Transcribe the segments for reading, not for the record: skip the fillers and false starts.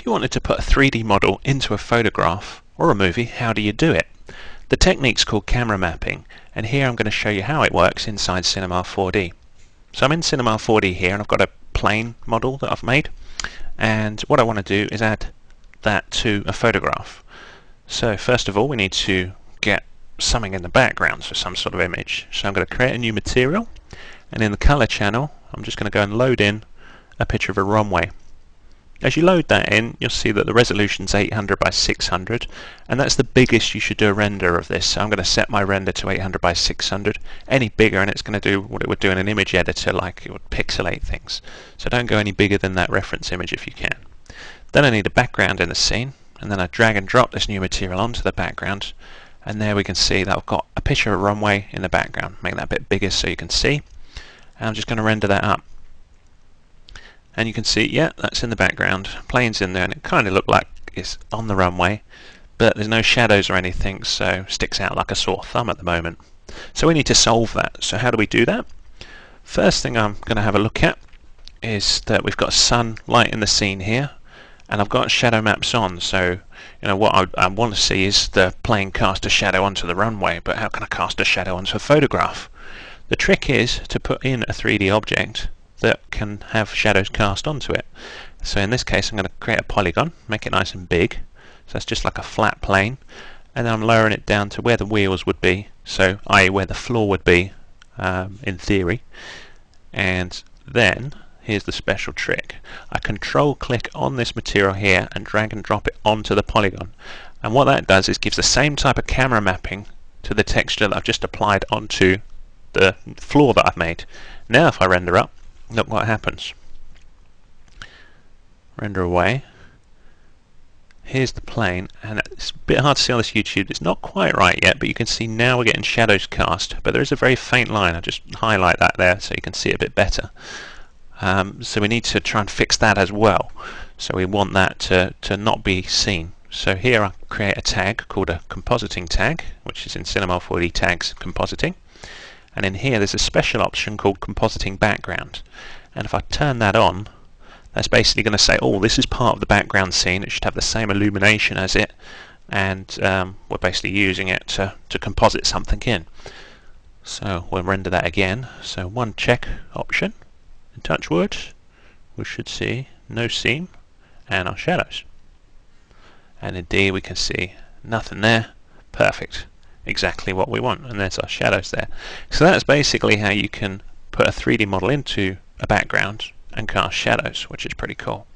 if you wanted to put a 3D model into a photograph or a movie, how do you do it? The technique's called camera mapping, and here I'm going to show you how it works inside Cinema 4D. So I'm in Cinema 4D here, and I've got a plane model that I've made, and what I want to do is add that to a photograph. So first of all, we need to get something in the background, so some sort of image. So I'm going to create a new material, and in the color channel I'm just going to go and load in a picture of a runway. As you load that in, you'll see that the resolution's 800 by 600, and that's the biggest you should do a render of this. So I'm going to set my render to 800 by 600. Any bigger and it's going to do what it would do in an image editor, like it would pixelate things. So don't go any bigger than that reference image if you can. Then I need a background in the scene, and then I drag and drop this new material onto the background, and there we can see that I've got a picture of a runway in the background. Make that a bit bigger so you can see, and I'm just going to render that up. And you can see, yeah, that's in the background, plane's in there, and it kind of looked like it's on the runway, but there's no shadows or anything, so sticks out like a sore thumb at the moment. So we need to solve that. So how do we do that? First thing I'm going to have a look at is that we've got sunlight in the scene here, and I've got shadow maps on. So what I want to see is the plane cast a shadow onto the runway, but how can I cast a shadow onto a photograph? The trick is to put in a 3D object that can have shadows cast onto it. So in this case I'm going to create a polygon, make it nice and big, so that's just like a flat plane, and then I'm lowering it down to where the wheels would be, so i.e. where the floor would be in theory. And then here's the special trick. I control click on this material here and drag and drop it onto the polygon, and what that does is gives the same type of camera mapping to the texture that I've just applied onto the floor that I've made. Now if I render up, look what happens. Render away. Here's the plane, and it's a bit hard to see on this YouTube. It's not quite right yet, but you can see now we're getting shadows cast, but there is a very faint line. I'll just highlight that there so you can see it a bit better. So we need to try and fix that as well. So we want that to not be seen. So here I create a tag called a compositing tag, which is in Cinema 4D tags compositing. And in here there's a special option called compositing background, and if I turn that on, that's basically going to say, oh, this is part of the background scene, it should have the same illumination as it, and we're basically using it to composite something in. So we'll render that again. So one check option in Touchwood, we should see no seam and our shadows, and indeed we can see nothing there. Perfect. Exactly what we want, and there's our shadows there. So that's basically how you can put a 3D model into a background and cast shadows, which is pretty cool.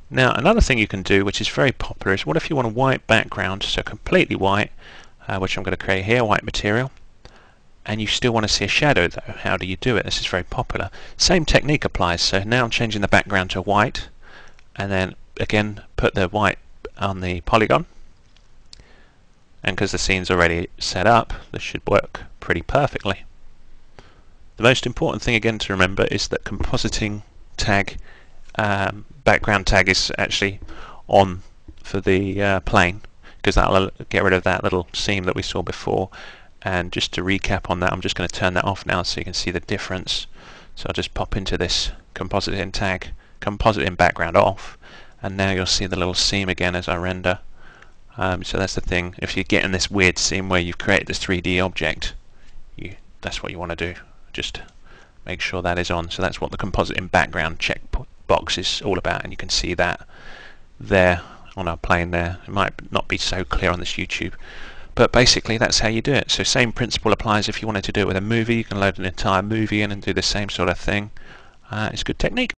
Now another thing you can do, which is very popular, is what if you want a white background, so completely white, which I'm going to create here, white material, and you still want to see a shadow though. How do you do it? This is very popular. Same technique applies. So now I'm changing the background to white, and then again put the white on the polygon. And because the scene's already set up, this should work pretty perfectly. The most important thing again to remember is that compositing tag, background tag, is actually on for the plane, because that'll get rid of that little seam that we saw before. And just to recap on that, I'm just going to turn that off now so you can see the difference. So I'll just pop into this compositing tag, compositing background off, and now you'll see the little seam again as I render. So that's the thing, if you're getting this weird scene where you've created this 3D object, that's what you want to do. Just make sure that is on. So that's what the compositing background check box is all about, and you can see that there on our plane there. It might not be so clear on this YouTube, but basically that's how you do it. So same principle applies if you wanted to do it with a movie. You can load an entire movie in and do the same sort of thing. It's a good technique.